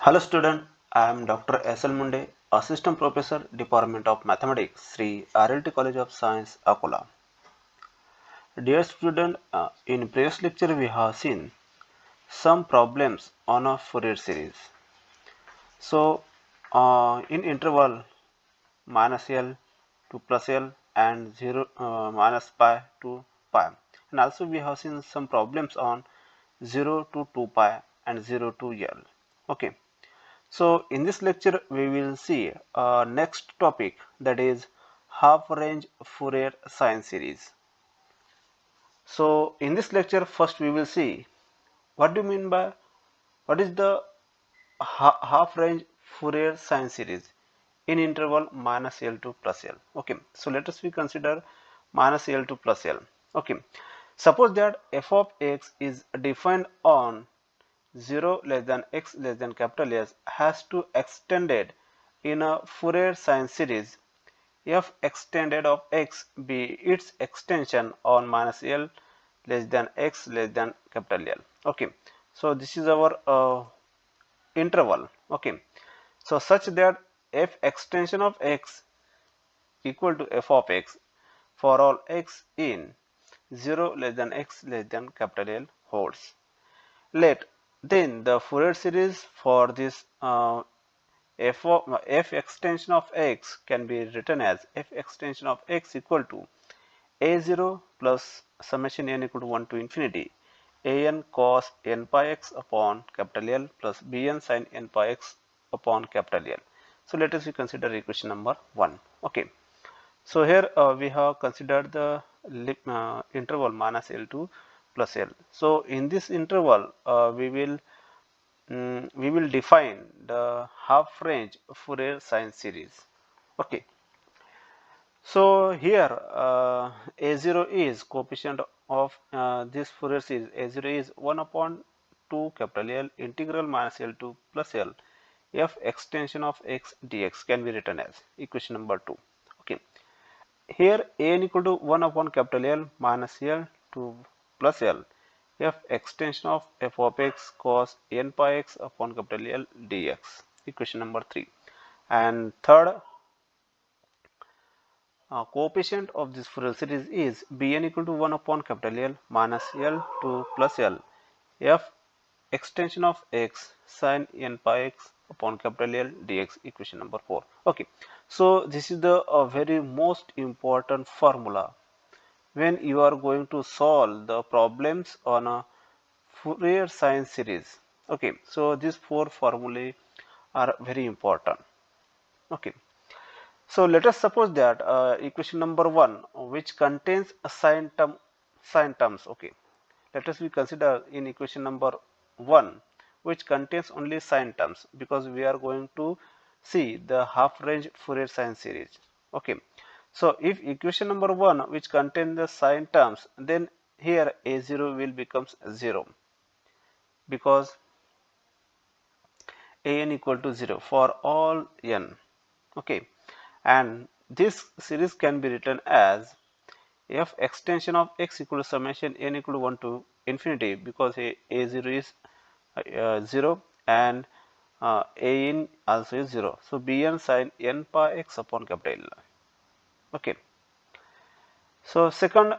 Hello student, I am Dr. S. L. Munde, Assistant Professor, Department of Mathematics, Sri RLT College of Science, Akola. Dear student, in previous lecture we have seen some problems on a Fourier series. So, in interval minus L to plus L and 0 minus pi to pi, and also we have seen some problems on 0 to 2 pi and 0 to L. Okay. So in this lecture we will see next topic, that is half range Fourier sine series. So in this lecture first we will see what do you mean by what is the half range Fourier sine series in interval minus L to plus L. Okay, so let us we consider minus L to plus L. Okay, suppose that f of x is defined on 0 less than x less than capital S has to extended in a Fourier sine series f extended of x be its extension on minus L less than x less than capital L. Okay, so this is our interval. Okay, so such that f extension of x equal to f of x for all x in 0 less than x less than capital L holds. Let then the Fourier series for this f extension of x can be written as f extension of x equal to a0 plus summation n equal to 1 to infinity an cos n pi x upon capital L plus bn sin n pi x upon capital L. So let us consider equation number 1. Okay. So here we have considered the interval minus L to plus L. So in this interval we will define the half range Fourier sine series. Okay. So here a0 is coefficient of this Fourier series. A0 is 1 upon 2 capital L integral minus L to plus L f extension of x dx can be written as equation number 2. Okay. Here an equal to 1 upon capital L minus L to plus L f extension of f of x cos n pi x upon capital L dx, equation number 3. And third coefficient of this Fourier series is Bn equal to 1 upon capital L minus L to plus L f extension of x sin n pi x upon capital L dx, equation number 4. Okay, so this is the very most important formula when you are going to solve the problems on a Fourier sine series. Okay, so these four formulae are very important. Okay, so let us suppose that equation number 1 which contains a sine terms. Okay, let us we consider in equation number 1 which contains only sine terms, because we are going to see the half range Fourier sine series. Okay, so if equation number 1 which contains the sine terms, then here a0 will becomes 0, because an equal to 0 for all n. Okay, and this series can be written as f extension of x equal to summation n equal to 1 to infinity, because a0 is 0 and a n also is 0. So bn sin n pi x upon capital L. Okay. So second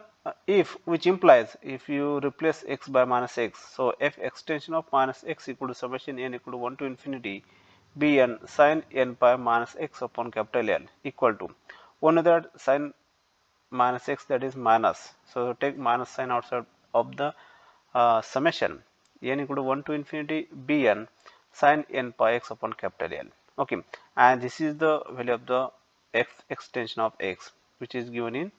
if, which implies if you replace x by minus x, so f extension of minus x equal to summation n equal to 1 to infinity bn sin n pi minus x upon capital L equal to, one of that sin minus x, that is minus, so take minus sign outside of the summation n equal to 1 to infinity bn sin n pi x upon capital L. Okay, and this is the value of the f extension of x, which is given in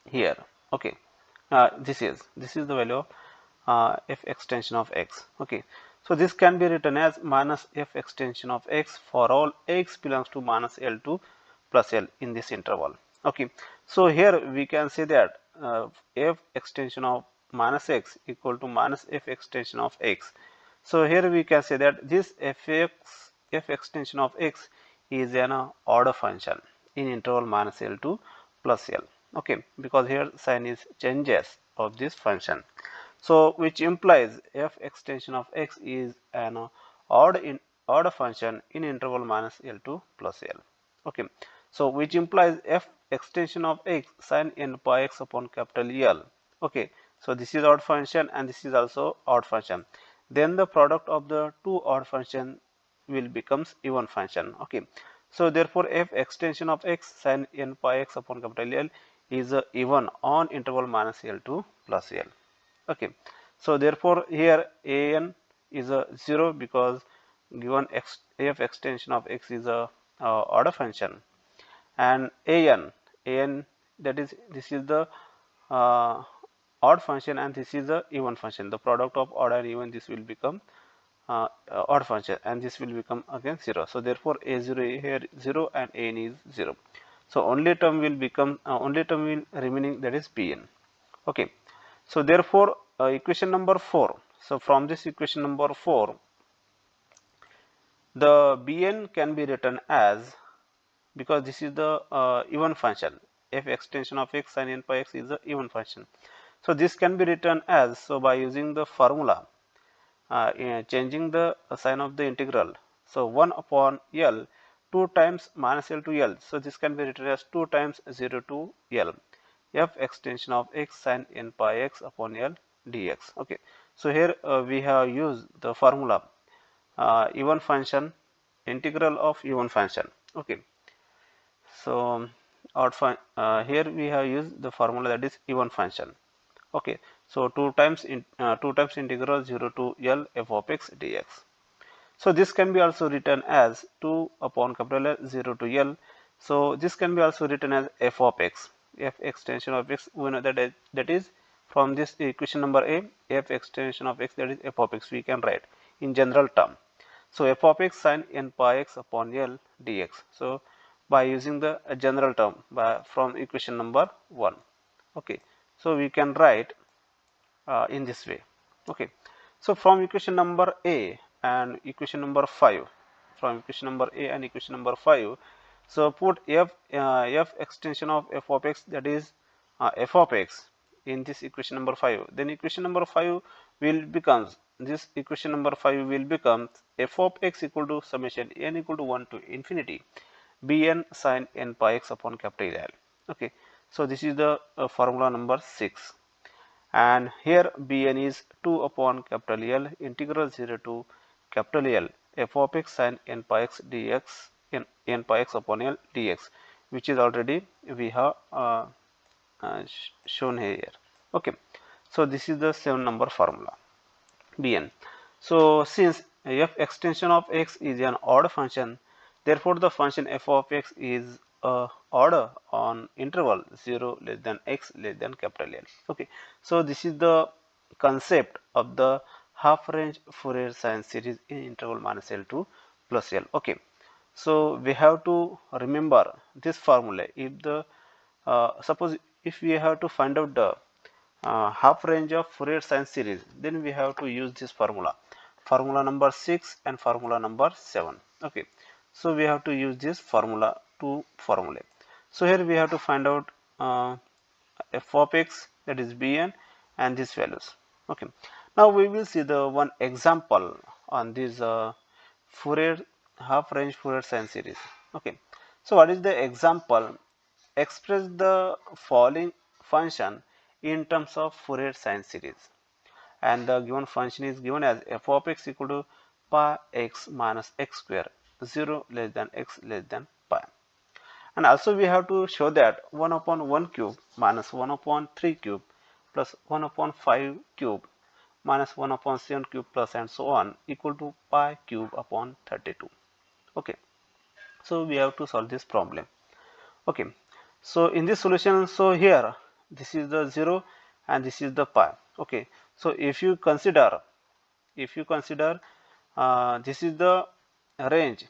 here. Okay, this is the value of f extension of x. Okay, so this can be written as minus f extension of x for all x belongs to minus L to plus L in this interval. Okay, so here we can say that f extension of minus x equal to minus f extension of x. So here we can say that this f extension of x is an order function in interval minus L to plus L. Okay, because here sign is changes of this function, so which implies f extension of x is an odd function in interval minus L to plus L. Okay, so which implies f extension of x sin n pi x upon capital L. Okay, so this is odd function and this is also odd function. Then the product of the two odd function will becomes even function. Okay, so therefore f extension of x sin n pi x upon capital L is even on interval minus L to plus L. Okay, so therefore here an is a 0 because given f extension of x is a order function, and an that is this is the uh, odd function and this is the even function. The product of odd and even, this will become odd function and this will become again 0. So therefore a0 here 0 and an is 0. So only term will become only term will remaining, that is bn. Okay, so therefore equation number 4. So from this equation number 4, the bn can be written as, because this is the even function, f extension of x sin n pi x is the even function. So this can be written as, so by using the formula, changing the sign of the integral, so 1 upon L 2 times minus L to L, so this can be written as 2 times 0 to L f extension of x sin n pi x upon L dx. Okay, so here we have used the formula even function, integral of even function. Okay, so here we have used the formula, that is even function. Okay, so 2 times 2 times integral 0 to L f of x dx. So this can be also written as 2 upon capital L 0 to L. So this can be also written as f of x, f extension of x. We know that is from this equation number a, f extension of x, that is f of x, we can write in general term. So f of x sin n pi x upon L dx. So by using the general term from equation number 1. Okay, so we can write in this way. Okay, so from equation number a and equation number 5, from equation number a and equation number 5, so put f extension of f of x, that is f of x, in this equation number 5. Then equation number 5 will becomes, this equation number 5 will become f of x equal to summation n equal to 1 to infinity bn sin n pi x upon capital L. Okay, so this is the formula number 6, and here bn is 2 upon capital L integral 0 to capital L f of x sin n pi x dx, n pi x upon L dx, which is already we have shown here. Okay, so this is the 7 number formula bn. So since f extension of x is an odd function, therefore the function f of x is order on interval 0 less than x less than capital L. Okay, so this is the concept of the half range Fourier sine series in interval minus L to plus L. Okay, so we have to remember this formula. If the suppose if we have to find out the half range of Fourier sine series, then we have to use this formula number 6 and formula number 7. Okay, so we have to use this formula to formulate. So here we have to find out f of x, that is bn, and these values. Okay, now we will see the one example on this Fourier half range Fourier sine series. Okay, so what is the example? Express the following function in terms of Fourier sine series, and the given function is given as f of x equal to pi x minus x square 0 less than x less than pi. And also we have to show that 1 upon 1 cube minus 1 upon 3 cube plus 1 upon 5 cube minus 1 upon 7 cube plus and so on equal to pi cube upon 32. Okay, so we have to solve this problem. Okay, so in this solution, so here this is the 0 and this is the pi. Okay, so if you consider this is the range,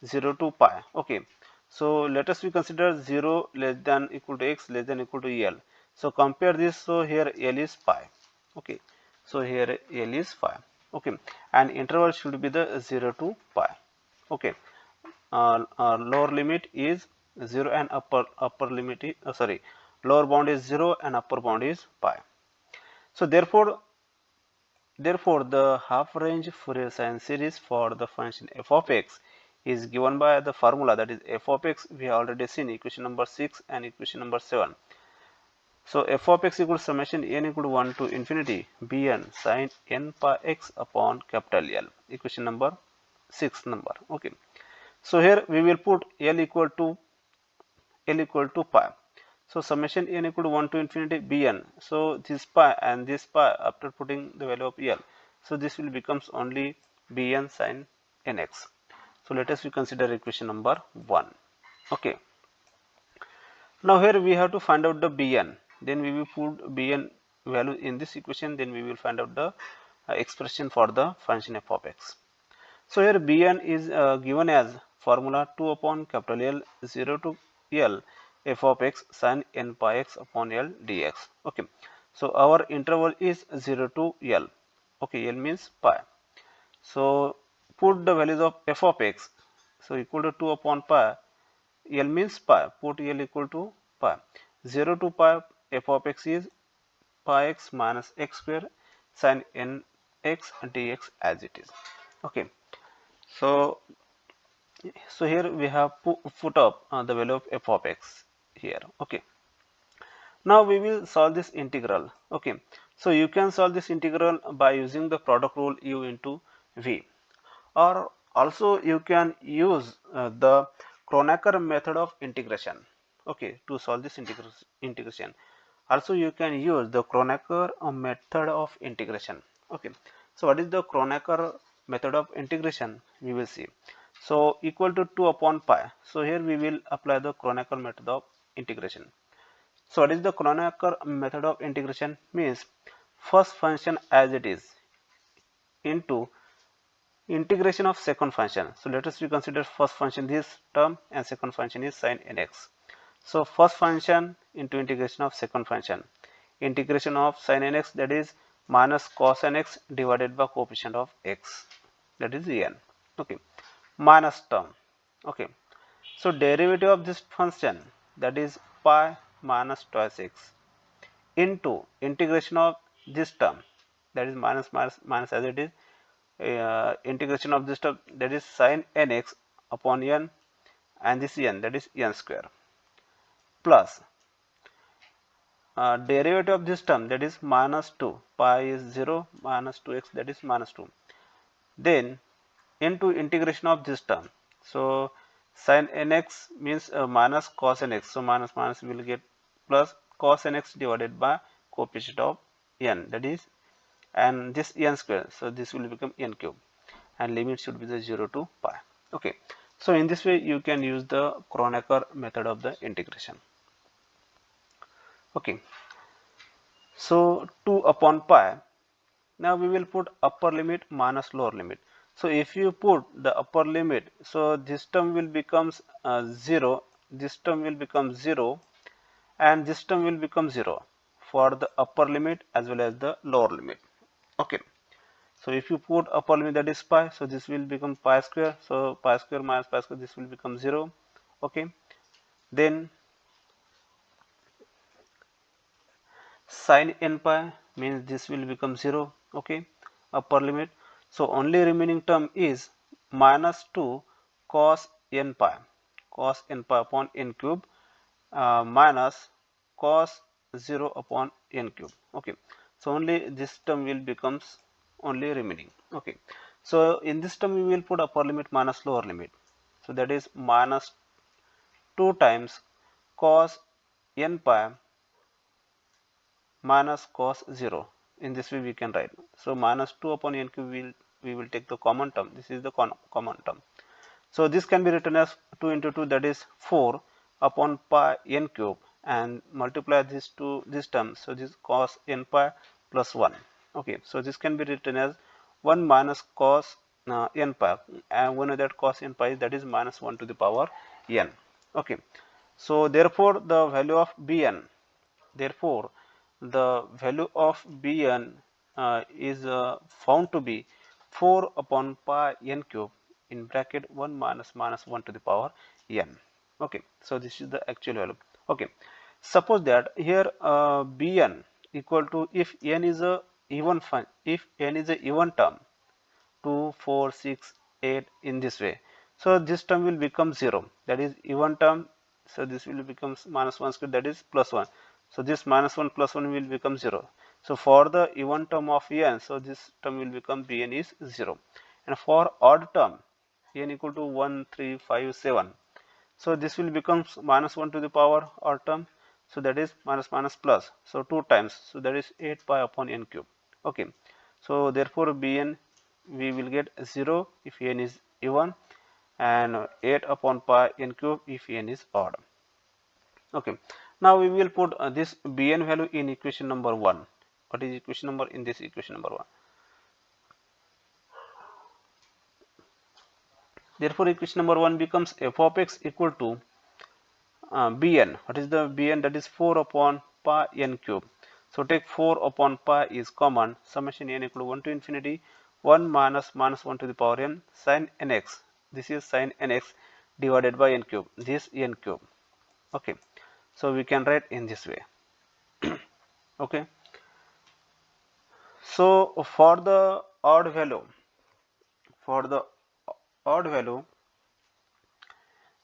0 to pi. Okay, so let us we consider 0 less than equal to x less than equal to L. So compare this, so here L is pi. Okay, so here L is pi. Okay, and interval should be the 0 to pi. Okay, lower limit is 0 and upper limit is, lower bound is 0 and upper bound is pi. So therefore Therefore, the half-range Fourier sine series for the function f of x is given by the formula, that is f of x. We have already seen equation number 6 and equation number 7. So f of x equals summation n equal to 1 to infinity bn sine n pi x upon capital L. Equation number 6 number. Okay. So here we will put L equal to pi. So summation n equal to 1 to infinity bn. So this pi and this pi, after putting the value of L, so this will becomes only bn sine nx. So let us consider equation number 1. Okay. Now here we have to find out the bn. Then we will put bn value in this equation. Then we will find out the expression for the function f of x. So here Bn is given as formula 2 upon capital L 0 to L f of x sin n pi x upon L dx. Okay. So our interval is 0 to L. Okay, L means pi. So put the values of f of x. So equal to 2 upon pi. L means pi. Put L equal to pi. 0 to pi, f of x is pi x minus x square sin n x dx as it is. Okay. So here we have put up the value of f of x here. Okay. Now we will solve this integral. Okay. So you can solve this integral by using the product rule u into v, or also you can use the Kronecker method of integration. Okay, to solve this integration. Also you can use the Kronecker method of integration. Okay. So what is the Kronecker method of integration? We will see. So equal to 2 upon pi. So here we will apply the Kronecker method of integration. So what is the Kronecker method of integration? Means first function as it is into integration of second function. So let us consider first function this term and second function is sin nx. So first function into integration of second function. Integration of sin nx, that is minus cos nx divided by coefficient of x, that is n. Okay. Minus term. Okay. So derivative of this function, that is pi minus twice x, into integration of this term, that is minus as it is, integration of this term, that is sin nx upon n, and this n, that is n square, plus derivative of this term, that is minus 2, pi is 0, minus 2x, that is minus 2, then into integration of this term. So sin nx means minus cos nx, so minus minus will get plus cos nx divided by coefficient of n, that is, and this n square, so this will become n cube, and limit should be the 0 to pi. Okay. So in this way you can use the Kronecker method of the integration. Okay. So 2 upon pi. Now we will put upper limit minus lower limit. So if you put the upper limit, so this term will become 0, this term will become 0, and this term will become 0 for the upper limit as well as the lower limit. Okay. So if you put upper limit, that is pi, so this will become pi square. So pi square minus pi square, this will become 0. Okay. Then sin n pi means this will become 0. Okay. Upper limit. So only remaining term is minus 2 cos n pi. Cos n pi upon n cube minus cos 0 upon n cube. Okay. So only this term will becomes only remaining. Okay. So in this term we will put upper limit minus lower limit. So that is minus 2 times cos n pi minus cos 0. In this way we can write. So minus 2 upon n cube, we will take the common term. This is the common term. So this can be written as 2 into 2, that is 4 upon pi n cube, and multiply this term. So this cos n pi plus 1. Okay. So this can be written as 1 minus cos n pi, and we know that cos n pi, that is minus 1 to the power n. Okay. So therefore the value of bn, therefore the value of bn is found to be 4 upon pi n cube in bracket 1 minus 1 to the power n. Okay. So this is the actual value. Okay. Suppose that here bn equal to, if n is a if n is a even term, 2, 4, 6, 8 in this way, so this term will become 0, that is even term. So this will become minus 1 square, that is plus 1. So this minus 1 plus 1 will become 0. So for the even term of n, so this term will become bn is 0. And for odd term, n equal to 1, 3, 5, 7. So this will become minus 1 to the power odd term. So that is minus minus plus. So 2 times. So that is 8 pi upon n cube. Okay. So therefore bn we will get 0 if n is even, and 8 upon pi n cube if n is odd. Okay. Now we will put this bn value in equation number 1. What is equation number in this equation number 1? Therefore equation number 1 becomes f of x equal to bn. What is the bn? That is 4 upon pi n cube. So take 4 upon pi is common. Summation n equal to 1 to infinity 1 minus minus 1 to the power n sine nx. This is sine nx divided by n cube. This n cube. Okay. So we can write in this way. Okay. So for the odd value,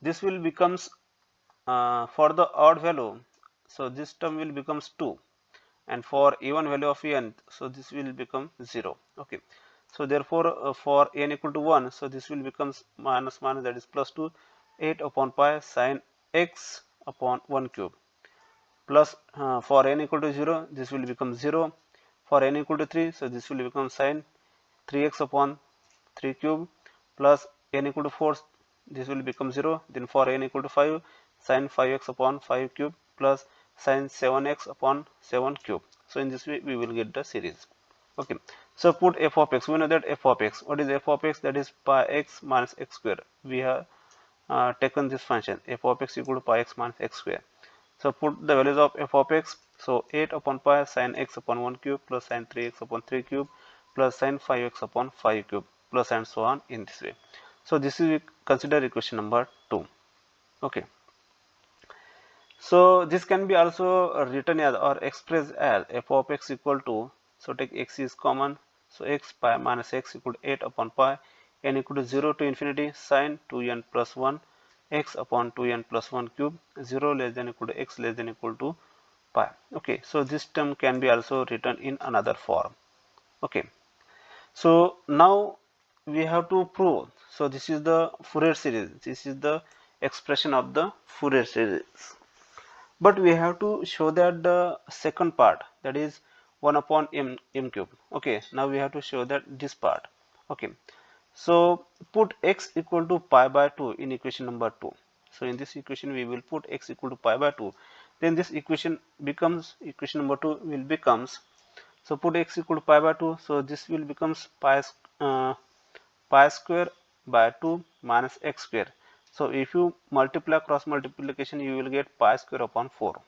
this will becomes for the odd value, so this term will becomes 2, and for even value of n, so this will become 0. Okay. So therefore for n equal to 1, so this will becomes minus minus, that is plus 2, 8 upon pi sine x upon 1 cube, plus for n equal to 0, this will become 0. For n equal to 3, so this will become sine 3x upon 3 cube, plus n equal to 4, this will become 0. Then for n equal to 5, sine 5x upon 5 cube, plus sine 7x upon 7 cube. So in this way we will get the series. Okay. So put f of x. We know that f of x. What is f of x? That is pi x minus x square. We have taken this function f of x equal to pi x minus x square. So put the values of f of x. So 8 upon pi sine x upon 1 cube plus sine 3x upon 3 cube plus sine 5x upon 5 cube plus and so on in this way. So this is consider equation number 2. Okay. So this can be also written as or expressed as f of x equal to, so take x is common, so x pi minus x equal to 8 upon pi n equal to 0 to infinity sine 2n plus 1 x upon 2n plus 1 cube, 0 less than equal to x less than equal to pi. Okay, so this term can be also written in another form. Okay, so now we have to prove, so this is the Fourier series, this is the expression of the Fourier series. But we have to show that the second part, that is 1 upon m cube. Okay, now we have to show that this part. Okay, so put x equal to pi by 2 in equation number 2. So in this equation we will put x equal to pi by 2. Then this equation becomes, equation number 2 will becomes, so put x equal to pi by 2. So this will becomes pi square by 2 minus x square. So if you multiply cross multiplication, you will get pi square upon 4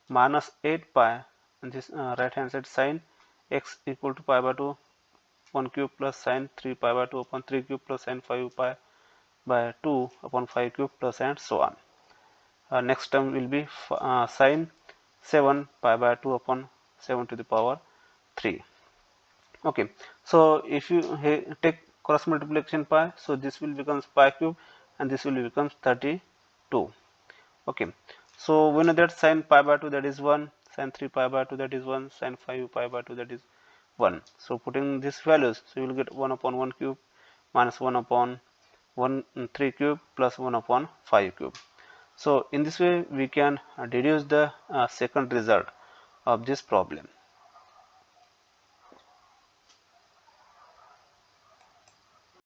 minus 8 pi, and this right hand side sine x equal to pi by 2 1 cube plus sine 3 pi by 2 upon 3 cube plus sine 5 pi by 2 upon 5 cube plus and so on. Next term will be sine 7 pi by 2 upon 7 to the power 3. Okay, so if you take cross multiplication pi, so this will becomes pi cube and this will becomes 32. Okay, so we know that sine pi by 2 that is 1, sine 3 pi by 2 that is 1, sine 5 pi by 2 that is 1. So putting these values, so you will get 1 upon 1 cube minus 1 upon 1 3 cube plus 1 upon 5 cube. So in this way we can deduce the second result of this problem.